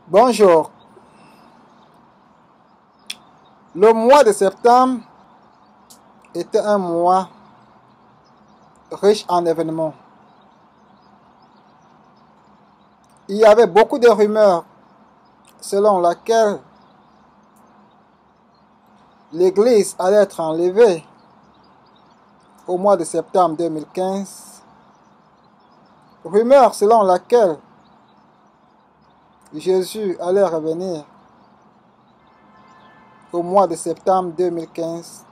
Bonjour. Le mois de septembre était un mois riche en événements. Il y avait beaucoup de rumeurs selon lesquelles l'Église allait être enlevée au mois de septembre 2015. Rumeurs selon lesquelles Jésus allait revenir au mois de septembre 2015.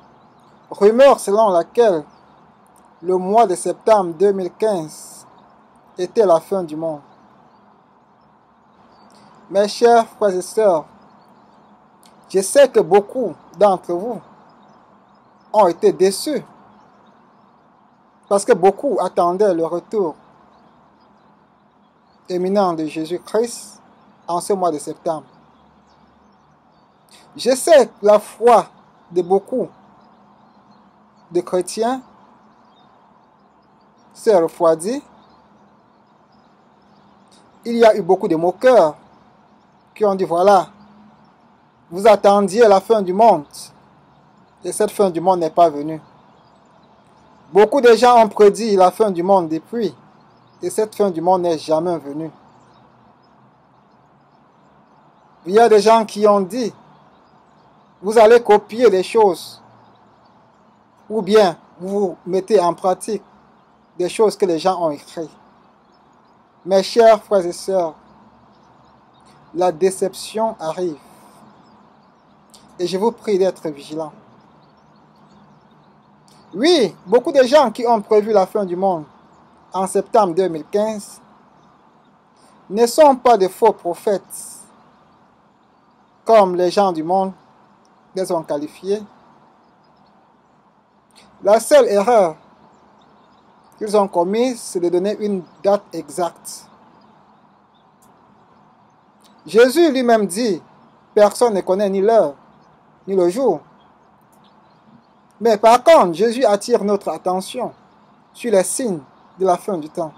Rumeurs selon laquelle le mois de septembre 2015 était la fin du monde. Mes chers frères et sœurs, je sais que beaucoup d'entre vous ont été déçus parce que beaucoup attendaient le retour imminent de Jésus-Christ en ce mois de septembre. Je sais que la foi de beaucoup de chrétiens s'est refroidie. Il y a eu beaucoup de moqueurs qui ont dit voilà, vous attendiez la fin du monde et cette fin du monde n'est pas venue. Beaucoup de gens ont prédit la fin du monde depuis et cette fin du monde n'est jamais venue. Il y a des gens qui ont dit vous allez copier des choses ou bien vous mettez en pratique des choses que les gens ont écrites. Mes chers frères et sœurs, la déception arrive et je vous prie d'être vigilants. Oui, beaucoup de gens qui ont prévu la fin du monde en septembre 2015 ne sont pas de faux prophètes comme les gens du monde les ont qualifiés. La seule erreur qu'ils ont commise, c'est de donner une date exacte. Jésus lui-même dit, personne ne connaît ni l'heure, ni le jour. Mais par contre, Jésus attire notre attention sur les signes de la fin du temps.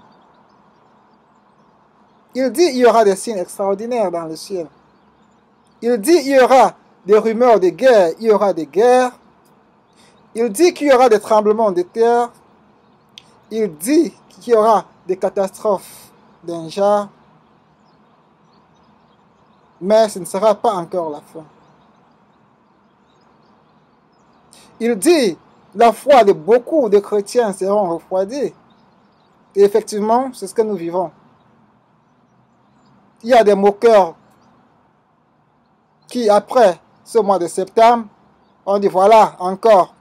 Il dit il y aura des signes extraordinaires dans le ciel. Il dit il y aura des rumeurs de guerre, il y aura des guerres. Il dit qu'il y aura des tremblements de terre. Il dit qu'il y aura des catastrophes d'un genre. Mais ce ne sera pas encore la fin. Il dit la foi de beaucoup de chrétiens seront refroidis. Et effectivement, c'est ce que nous vivons. Il y a des moqueurs qui, après ce mois de septembre, ont dit voilà, encore.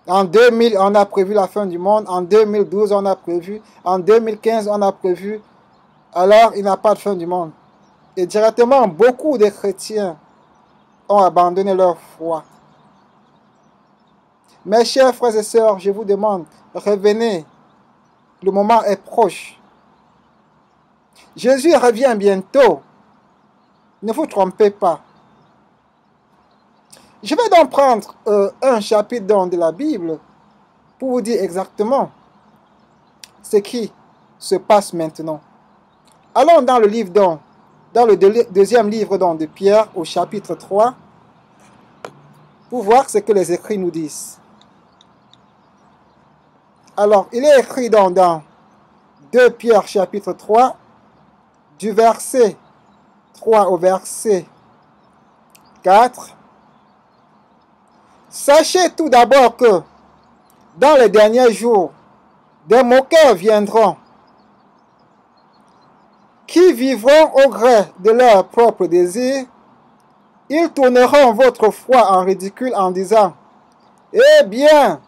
En 2000, on a prévu la fin du monde. En 2012, on a prévu. En 2015, on a prévu. Alors, il n'y a pas de fin du monde. Et directement, beaucoup de chrétiens ont abandonné leur foi. Mes chers frères et sœurs, je vous demande, revenez. Le moment est proche. Jésus revient bientôt. Ne vous trompez pas. Je vais donc prendre un chapitre de la Bible pour vous dire exactement ce qui se passe maintenant. Allons dans le livre dans le deuxième livre de Pierre au chapitre 3 pour voir ce que les écrits nous disent. Alors, il est écrit dans 2 Pierre chapitre 3 du verset 3 au verset 4. Sachez tout d'abord que dans les derniers jours, des moqueurs viendront qui vivront au gré de leurs propres désirs. Ils tourneront votre foi en ridicule en disant « Eh bien,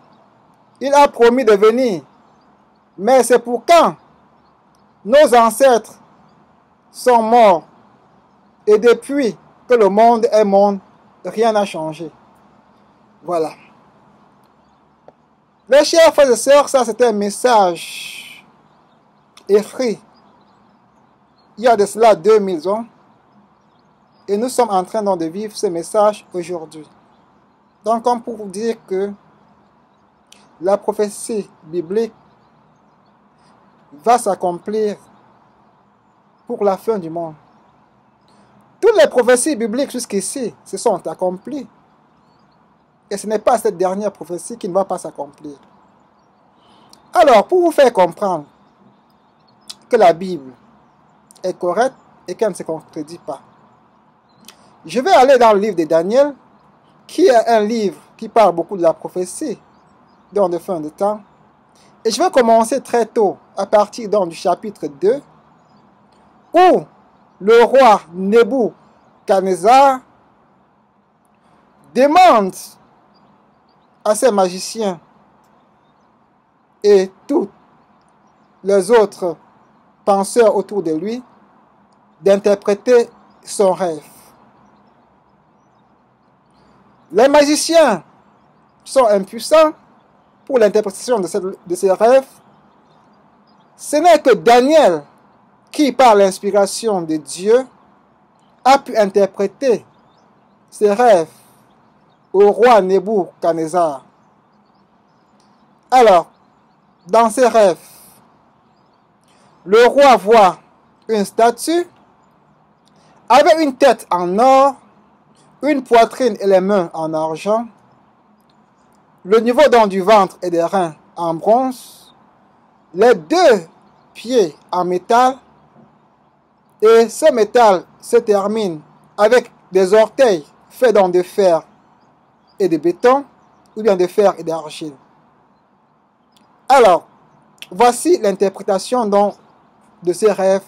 il a promis de venir, mais c'est pour quand? Nos ancêtres sont morts et depuis que le monde est monde, rien n'a changé. » Voilà. Mes chers frères et sœurs, ça c'était un message écrit il y a de cela 2000 ans. Et nous sommes en train de vivre ce message aujourd'hui. Donc, comme pour vous dire que la prophétie biblique va s'accomplir pour la fin du monde. toutes les prophéties bibliques jusqu'ici se sont accomplies. Et ce n'est pas cette dernière prophétie qui ne va pas s'accomplir. Alors, pour vous faire comprendre que la Bible est correcte et qu'elle ne se contredit pas, je vais aller dans le livre de Daniel, qui est un livre qui parle beaucoup de la prophétie dans de fin de temps. Et je vais commencer très tôt, à partir du chapitre 2, où le roi Nebuchadnezzar demande à ses magiciens et tous les autres penseurs autour de lui d'interpréter son rêve. Les magiciens sont impuissants pour l'interprétation de ces rêves. Ce n'est que Daniel qui, par l'inspiration de Dieu, a pu interpréter ces rêves au roi Nebuchadnezzar. Alors, dans ses rêves, le roi voit une statue avec une tête en or, une poitrine et les mains en argent, le niveau du ventre et des reins en bronze, les 2 pieds en métal, et ce métal se termine avec des orteils faits de fer et de béton, ou bien de fer et d'argile. Alors, voici l'interprétation de ces rêves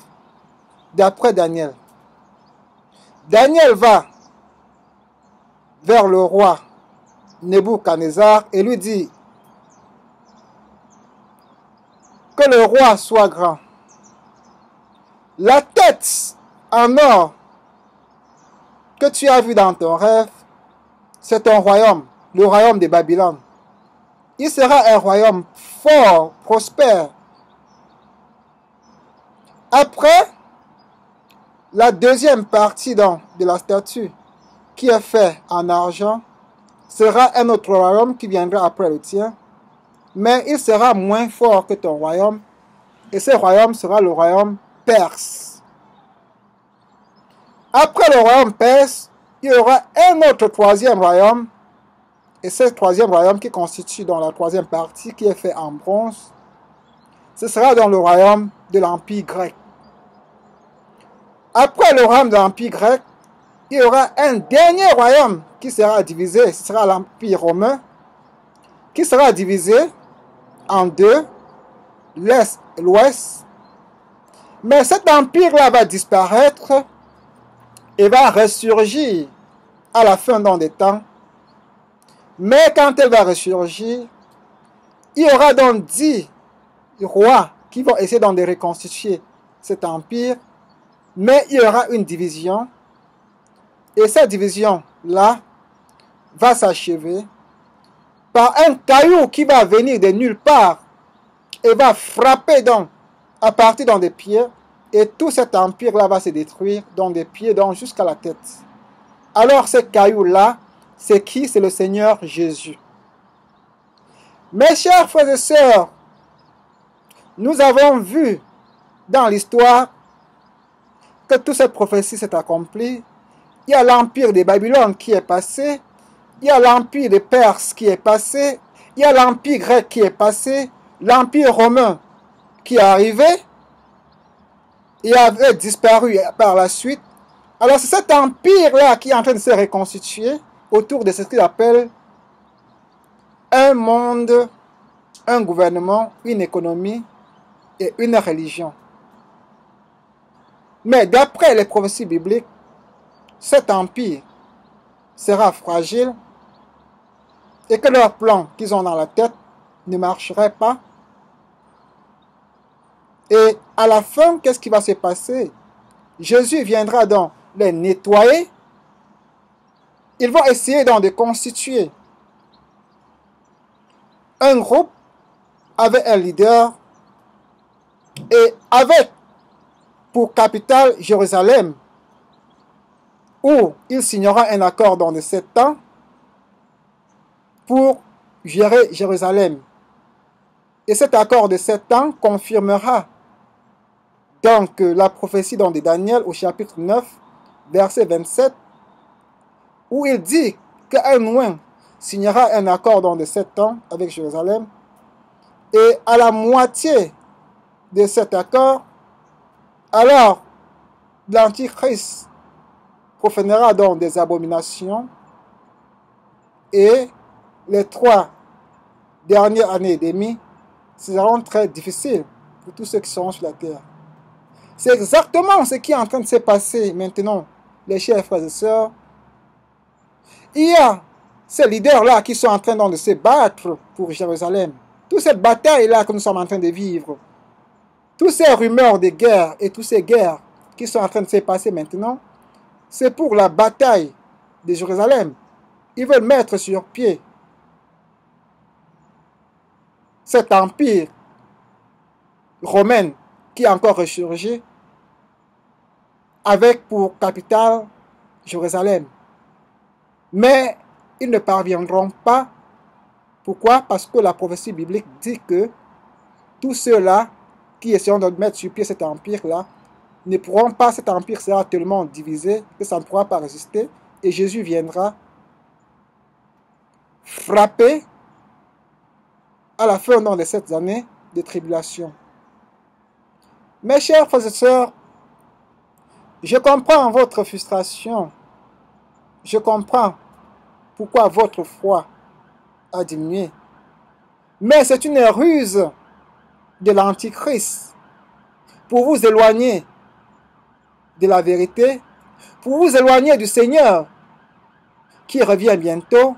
d'après Daniel. Daniel va vers le roi Nebuchadnezzar et lui dit que le roi soit grand. La tête en or que tu as vue dans ton rêve, c'est ton royaume, le royaume de Babylone. Il sera un royaume fort, prospère. Après, la deuxième partie de la statue, qui est faite en argent, sera un autre royaume qui viendra après le tien, mais il sera moins fort que ton royaume, et ce royaume sera le royaume perse. Après le royaume perse, il y aura un autre troisième royaume, et ce troisième royaume qui constitue dans la troisième partie, qui est fait en bronze, ce sera dans le royaume de l'Empire grec. Après le royaume de l'Empire grec, il y aura un dernier royaume qui sera divisé, ce sera l'Empire romain, qui sera divisé en 2, l'Est et l'Ouest. Mais cet empire-là va disparaître et va ressurgir à la fin des temps. Mais quand elle va ressurgir, il y aura donc 10 rois qui vont essayer de reconstituer cet empire, mais il y aura une division. Et cette division-là va s'achever par un caillou qui va venir de nulle part et va frapper à partir des pieds, et tout cet empire-là va se détruire des pieds jusqu'à la tête. Alors ce caillou-là, c'est qui? C'est le Seigneur Jésus. Mes chers frères et sœurs, nous avons vu dans l'histoire que toute cette prophétie s'est accomplie. Il y a l'empire de Babylone qui est passé, il y a l'empire de Perse qui est passé, il y a l'empire grec qui est passé, l'empire romain qui est arrivé et avait disparu par la suite. Alors c'est cet empire-là qui est en train de se reconstituer autour de ce qu'il appelle un monde, un gouvernement, une économie et une religion. Mais d'après les prophéties bibliques, cet empire sera fragile et que leur plan qu'ils ont dans la tête ne marcherait pas. Et à la fin, qu'est-ce qui va se passer? Jésus viendra les nettoyer. Ils vont essayer de constituer un groupe avec un leader et avec pour capitale Jérusalem, où il signera un accord de 7 ans pour gérer Jérusalem. Et cet accord de 7 ans confirmera donc la prophétie de Daniel au chapitre 9, verset 27, où il dit qu'un loin signera un accord dans de 7 ans avec Jérusalem, et à la moitié de cet accord, alors l'Antichrist profanera donc des abominations, et les 3 dernières années et demie seront très difficiles pour tous ceux qui seront sur la terre. C'est exactement ce qui est en train de se passer maintenant, les chers frères et sœurs. Il y a ces leaders-là qui sont en train de se battre pour Jérusalem. Toute cette bataille-là que nous sommes en train de vivre, toutes ces rumeurs de guerre et toutes ces guerres qui sont en train de se passer maintenant, c'est pour la bataille de Jérusalem. Ils veulent mettre sur pied cet empire romain qui est encore ressurgi avec pour capitale Jérusalem. Mais ils ne parviendront pas. Pourquoi? Parce que la prophétie biblique dit que tous ceux-là qui essaieront de mettre sur pied cet empire-là ne pourront pas, cet empire sera tellement divisé que ça ne pourra pas résister et Jésus viendra frapper à la fin de 7 années de tribulation. Mes chers frères et sœurs, je comprends votre frustration. Je comprends pourquoi votre foi a diminué. Mais c'est une ruse de l'Antichrist pour vous éloigner de la vérité, pour vous éloigner du Seigneur qui revient bientôt.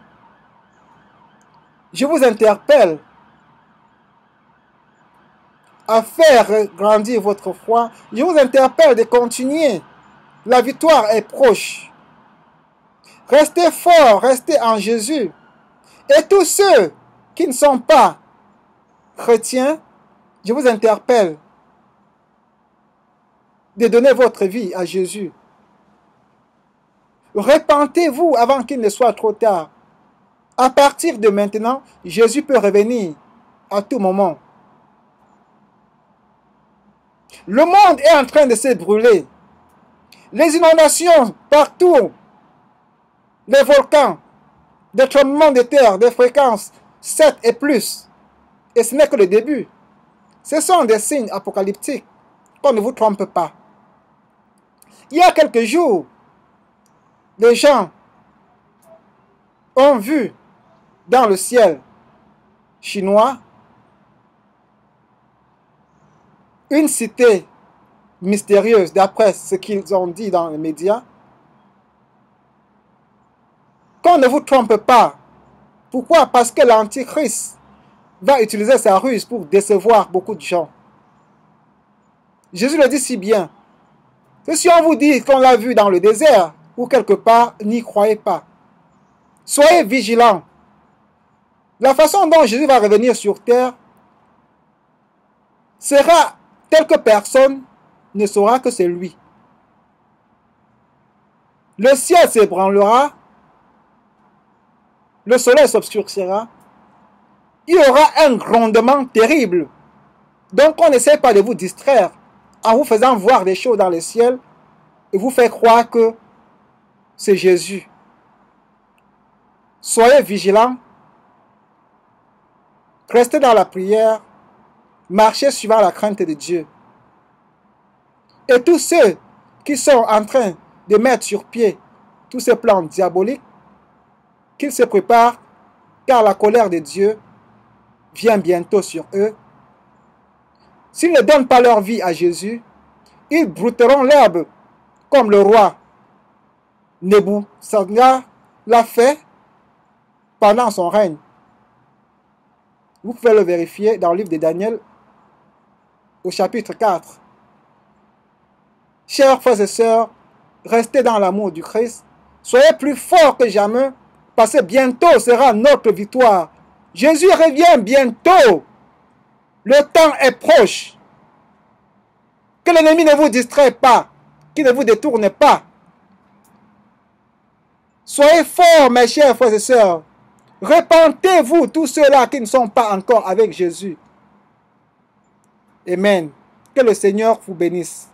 Je vous interpelle à faire grandir votre foi. Je vous interpelle de continuer. La victoire est proche. Restez forts, restez en Jésus. Et tous ceux qui ne sont pas chrétiens, je vous interpelle de donner votre vie à Jésus. Repentez-vous avant qu'il ne soit trop tard. À partir de maintenant, Jésus peut revenir à tout moment. Le monde est en train de se brûler. Les inondations partout, les volcans, des tremblements de terre, des fréquences 7 et plus. Et ce n'est que le début. Ce sont des signes apocalyptiques. Qu'on ne vous trompe pas. Il y a quelques jours, les gens ont vu dans le ciel chinois une cité mystérieuse, d'après ce qu'ils ont dit dans les médias. Qu'on ne vous trompe pas. Pourquoi? Parce que l'Antichrist va utiliser sa ruse pour décevoir beaucoup de gens. Jésus le dit si bien. Que si on vous dit qu'on l'a vu dans le désert ou quelque part, n'y croyez pas. Soyez vigilants. La façon dont Jésus va revenir sur terre sera telle que personne ne saura que c'est lui. Le ciel s'ébranlera, le soleil s'obscurcira, il y aura un grondement terrible. Donc on n'essaie pas de vous distraire en vous faisant voir des choses dans le ciel et vous faire croire que c'est Jésus. Soyez vigilants, restez dans la prière, marchez suivant la crainte de Dieu. Et tous ceux qui sont en train de mettre sur pied tous ces plans diaboliques, qu'ils se préparent, car la colère de Dieu vient bientôt sur eux. S'ils ne donnent pas leur vie à Jésus, ils brouteront l'herbe comme le roi Nebuchadnezzar l'a fait pendant son règne. Vous pouvez le vérifier dans le livre de Daniel au chapitre 4. Chers frères et sœurs, restez dans l'amour du Christ. Soyez plus forts que jamais, parce que bientôt sera notre victoire. Jésus revient bientôt. Le temps est proche. Que l'ennemi ne vous distrait pas, qu'il ne vous détourne pas. Soyez forts, mes chers frères et sœurs. Repentez-vous, tous ceux-là qui ne sont pas encore avec Jésus. Amen. Que le Seigneur vous bénisse.